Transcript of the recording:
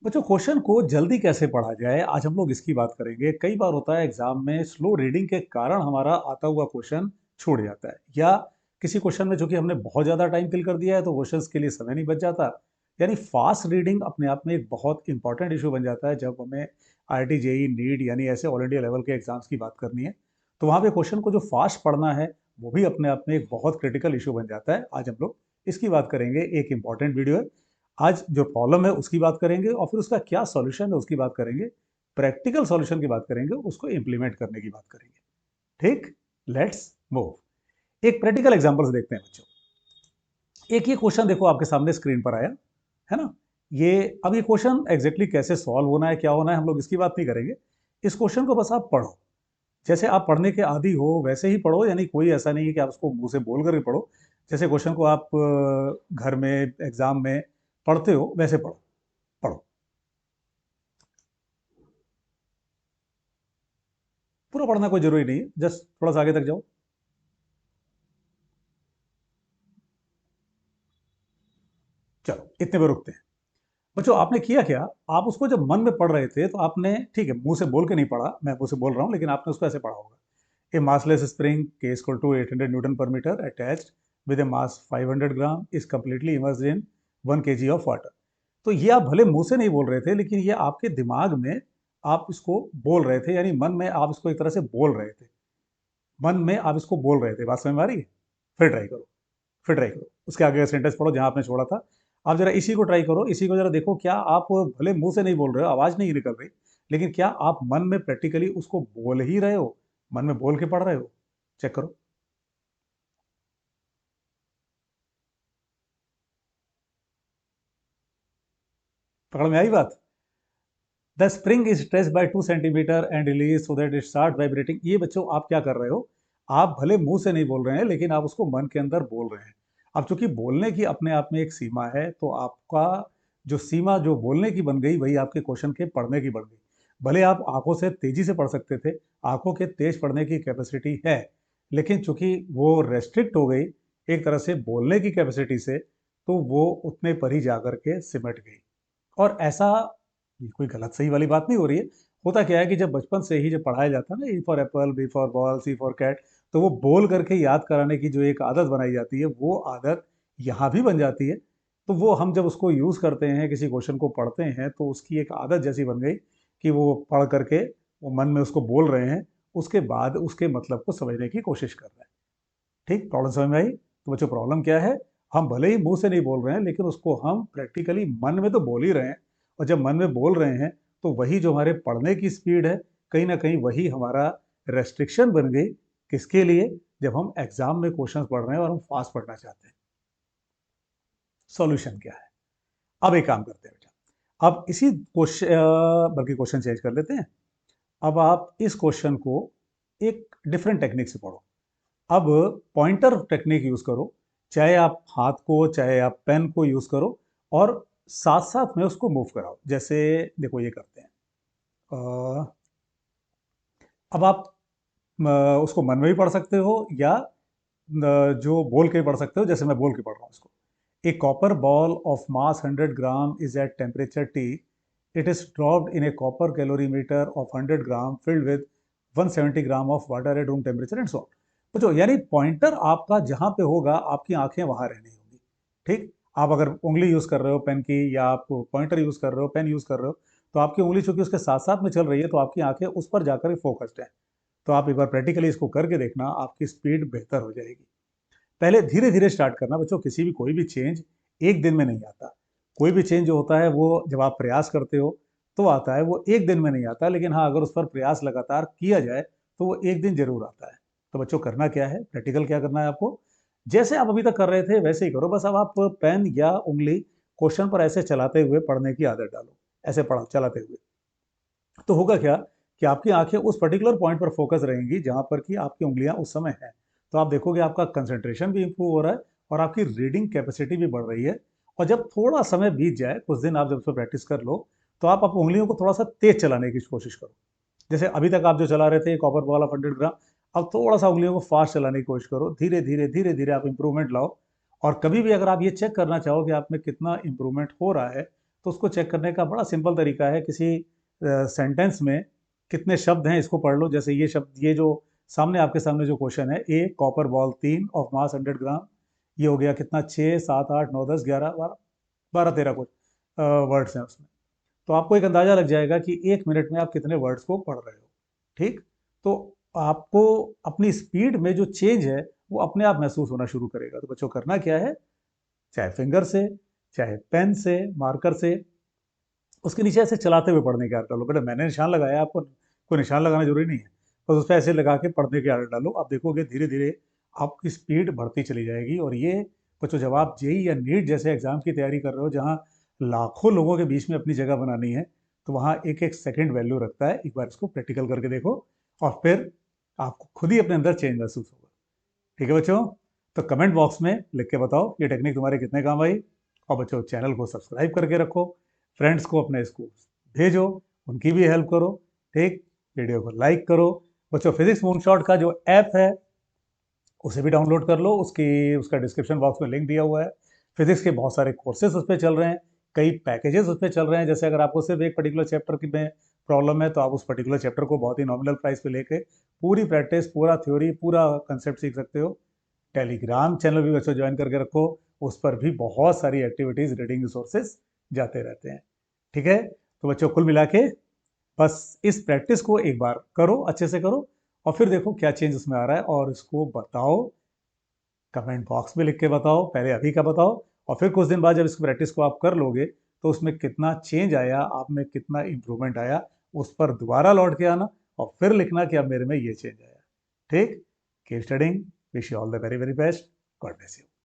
बच्चों, क्वेश्चन को जल्दी कैसे पढ़ा जाए, आज हम लोग इसकी बात करेंगे। कई बार होता है एग्जाम में स्लो रीडिंग के कारण हमारा आता हुआ क्वेश्चन छूट जाता है, या किसी क्वेश्चन में जो कि हमने बहुत ज़्यादा टाइम किल कर दिया है तो क्वेश्चंस के लिए समय नहीं बच जाता। यानी फास्ट रीडिंग अपने आप में एक बहुत इंपॉर्टेंट इशू बन जाता है जब हमें IIT जेई नीट यानी ऐसे ऑल इंडिया लेवल के एग्जाम्स की बात करनी है। तो वहाँ पे क्वेश्चन को जो फास्ट पढ़ना है वो भी अपने आप में एक बहुत क्रिटिकल इशू बन जाता है। आज हम लोग इसकी बात करेंगे, एक इंपॉर्टेंट वीडियो है। आज जो प्रॉब्लम है उसकी बात करेंगे और फिर उसका क्या सॉल्यूशन है उसकी बात करेंगे। प्रैक्टिकल सॉल्यूशन की बात करेंगे, उसको इंप्लीमेंट करने की बात करेंगे। ठीक, लेट्स मूव। एक प्रैक्टिकल एग्जांपल से देखते हैं बच्चों। एक ये क्वेश्चन देखो आपके सामने स्क्रीन पर आया है ना। ये अब ये क्वेश्चन एग्जैक्टली कैसे सॉल्व होना है, क्या होना है, हम लोग इसकी बात नहीं करेंगे। इस क्वेश्चन को बस आप पढ़ो, जैसे आप पढ़ने के आदी हो वैसे ही पढ़ो। यानी कोई ऐसा नहीं है कि आप उसको मुंह से बोल कर पढ़ो। जैसे क्वेश्चन को आप घर में एग्जाम में पढ़ते हो वैसे पढ़ो। पढ़ो, पूरा पढ़ना कोई जरूरी नहीं है, जस्ट थोड़ा सा आगे तक जाओ। चलो, इतने में रुकते हैं। बच्चों, आपने किया क्या? आप उसको जब मन में पढ़ रहे थे तो आपने, ठीक है, मुंह से बोल के नहीं पढ़ा, मैं मुंह से बोल रहा हूं, लेकिन आपने उसको ऐसे पढ़ा होगा। ए मासलेस स्प्रिंग के equal to 800 newton per metre attached with a mass 500 gram is completely immersed in 1 kg of water. तो ये आप भले मुंह से नहीं बोल रहे थे, लेकिन ये आपके दिमाग में आप इसको बोल रहे थे, यानी मन में आप इसको एक तरह से बोल रहे थे। मन में आप इसको बोल रहे थे। बात समझ में आ रही है? फिर ट्राई करो, फिर ट्राई करो, उसके आगे का सेंटेंस पढ़ो जहां आपने छोड़ा था। आप जरा इसी को ट्राई करो, इसी को जरा देखो, क्या आप भले मुंह से नहीं बोल रहे हो, आवाज नहीं निकल रही, लेकिन क्या आप मन में प्रैक्टिकली उसको बोल ही रहे हो, मन में बोल के पढ़ रहे हो? चेक करो। पकड़ में आई बात? The spring is stretch by 2 centimetre and release so that it start vibrating. ये बच्चों आप क्या कर रहे हो? आप भले मुंह से नहीं बोल रहे हैं, लेकिन आप उसको मन के अंदर बोल रहे हैं। अब चूंकि बोलने की अपने आप में एक सीमा है, तो आपका जो सीमा जो बोलने की बन गई, वही आपके क्वेश्चन के पढ़ने की बन गई। भले आप आंखों से तेजी से पढ़ सकते थे, आंखों के तेज पढ़ने की कैपेसिटी है, लेकिन चूंकि वो रेस्ट्रिक्ट हो गई एक तरह से बोलने की कैपेसिटी से, तो वो उतने पर ही जाकर के सिमट गई। और ऐसा, ये कोई गलत सही वाली बात नहीं हो रही है। होता क्या है कि जब बचपन से ही जब पढ़ाया जाता है ना, E for apple, B for ball, C for cat, तो वो बोल करके याद कराने की जो एक आदत बनाई जाती है, वो आदत यहाँ भी बन जाती है। तो वो हम जब उसको यूज़ करते हैं, किसी क्वेश्चन को पढ़ते हैं, तो उसकी एक आदत जैसी बन गई कि वो पढ़ करके वो मन में उसको बोल रहे हैं, उसके बाद उसके मतलब को समझने की कोशिश कर रहे हैं। ठीक, प्रॉब्लम समझ में आई? तो बच्चों, प्रॉब्लम क्या है? हम भले ही मुंह से नहीं बोल रहे हैं, लेकिन उसको हम प्रैक्टिकली मन में तो बोल ही रहे हैं। और जब मन में बोल रहे हैं, तो वही जो हमारे पढ़ने की स्पीड है, कहीं ना कहीं वही हमारा रेस्ट्रिक्शन बन गई। किसके लिए? जब हम एग्जाम में क्वेश्चन पढ़ रहे हैं और हम फास्ट पढ़ना चाहते हैं। सॉल्यूशन क्या है? अब एक काम करते हैं बेटा, अब इसी क्वेश्चन, बल्कि क्वेश्चन चेंज कर लेते हैं। अब आप इस क्वेश्चन को एक डिफरेंट टेक्निक से पढ़ो। अब पॉइंटर टेक्निक यूज करो, चाहे आप हाथ को चाहे आप पेन को यूज करो, और साथ साथ में उसको मूव कराओ। जैसे देखो, ये करते हैं। अ, अब आप उसको मन में भी पढ़ सकते हो, या जो बोल के पढ़ सकते हो, जैसे मैं बोल के पढ़ रहा हूँ इसको। A copper ball of mass 100 gram is at temperature T. It is dropped in a copper calorimeter of 100 gram filled with 170 gram of water at room temperature and so. तो यानी पॉइंटर आपका जहां पे होगा, आपकी आंखें वहां रहनी होंगी। ठीक, आप अगर उंगली यूज कर रहे हो पेन की, या आप पॉइंटर यूज कर रहे हो, पेन यूज कर रहे हो, तो आपकी उंगली चूंकि उसके साथ साथ में चल रही है, तो आपकी आंखें उस पर जाकर फोकस्ड है। तो आप एक बार प्रैक्टिकली इसको करके देखना, आपकी स्पीड बेहतर हो जाएगी। पहले धीरे धीरे स्टार्ट करना बच्चों। किसी भी कोई भी चेंज एक दिन में नहीं आता। कोई भी चेंज जो होता है वो जब आप प्रयास करते हो तो आता है, वो एक दिन में नहीं आता। लेकिन हाँ, अगर उस पर प्रयास लगातार किया जाए तो वो एक दिन जरूर आता है। तो बच्चों, करना क्या है, प्रैक्टिकल क्या करना है आपको? जैसे आप अभी तक कर रहे थे वैसे ही करो। बस अब आप पेन या उंगली क्वेश्चन पर ऐसे चलाते हुए पढ़ने की आदत डालो। ऐसे पढ़ो चलाते हुए। तो होगा क्या कि आपकी आंखें उस पर्टिकुलर पॉइंट पर फोकस रहेंगी जहां पर कि आपकी उंगलियां उस समय हैं। तो आप देखोगे आपका कंसंट्रेशन भी इंप्रूव हो रहा है, और आपकी रीडिंग कैपेसिटी भी बढ़ रही है। और जब थोड़ा समय बीत जाए, कुछ दिन आप जब उसमें प्रैक्टिस कर लो, तो आप उंगलियों को थोड़ा सा तेज चलाने की कोशिश करो। जैसे अभी तक आप जो चला रहे थे कॉपर बॉल ऑफ 100 ग्राम, अब थोड़ा सा उंगलियों को फास्ट चलाने की कोशिश करो। धीरे धीरे धीरे धीरे आप इंप्रूवमेंट लाओ। और कभी भी अगर आप ये चेक करना चाहो कि आप में कितना इंप्रूवमेंट हो रहा है, तो उसको चेक करने का बड़ा सिंपल तरीका है, किसी सेंटेंस में कितने शब्द हैं इसको पढ़ लो। जैसे ये शब्द, ये जो सामने आपके सामने जो क्वेश्चन है, ए कॉपर बॉल 3 ऑफ मास 100 ग्राम, ये हो गया कितना, 6 7 8 9 10 11 12 12 13 कुछ वर्ड्स हैं उसमें। तो आपको एक अंदाजा लग जाएगा कि 1 मिनट में आप कितने वर्ड्स को पढ़ रहे हो। ठीक, तो आपको अपनी स्पीड में जो चेंज है वो अपने आप महसूस होना शुरू करेगा। तो बच्चों करना क्या है, चाहे फिंगर से, चाहे पेन से, मार्कर से, उसके नीचे ऐसे चलाते हुए पढ़ने की आदत डालो। बेटा मैंने निशान लगाया, आपको कोई निशान लगाना जरूरी नहीं है, बस उस पर ऐसे लगा के पढ़ने की आदत डालो। आप देखोगे धीरे धीरे आपकी स्पीड बढ़ती चली जाएगी। और ये बच्चों, जब आप जेई या नीट जैसे एग्जाम की तैयारी कर रहे हो, जहाँ लाखों लोगों के बीच में अपनी जगह बनानी है, तो वहाँ एक एक सेकंड वैल्यू रखता है। एक बार इसको प्रैक्टिकल करके देखो और फिर आपको खुद ही अपने अंदर चेंज महसूस होगा। ठीक है बच्चों, तो कमेंट बॉक्स में लिख के बताओ ये टेक्निक तुम्हारे कितने काम आई। और बच्चों चैनल को सब्सक्राइब करके रखो, फ्रेंड्स को अपने इसको भेजो, उनकी भी हेल्प करो। ठीक, वीडियो को लाइक करो। बच्चों फिजिक्स मूनशॉट का जो ऐप है उसे भी डाउनलोड कर लो, उसका डिस्क्रिप्शन बॉक्स में लिंक दिया हुआ है। फिजिक्स के बहुत सारे कोर्सेज उस पर चल रहे हैं, कई पैकेजेस उस पर चल रहे हैं। जैसे अगर आपको सिर्फ एक पर्टिकुलर चैप्टर की में प्रॉब्लम है, तो आप उस पर्टिकुलर चैप्टर को बहुत ही नॉमिनल प्राइस पे लेके पूरी प्रैक्टिस, पूरा थ्योरी, पूरा कंसेप्ट सीख सकते हो। टेलीग्राम चैनल भी बच्चों ज्वाइन करके रखो, उस पर भी बहुत सारी एक्टिविटीज, रीडिंग रिसोर्सेज जाते रहते हैं। ठीक है, तो बच्चों कुल मिला के बस इस प्रैक्टिस को एक बार करो, अच्छे से करो, और फिर देखो क्या चेंज उसमें आ रहा है, और इसको बताओ, कमेंट बॉक्स में लिख के बताओ, पहले अभी का बताओ, और फिर कुछ दिन बाद जब इस प्रैक्टिस को आप कर लोगे तो उसमें कितना चेंज आया, आप में कितना इंप्रूवमेंट आया, उस पर दोबारा लौट के आना और फिर लिखना कि अब मेरे में ये चेंज आया। ठीक, keep studying, wish you all the very very best, God bless you.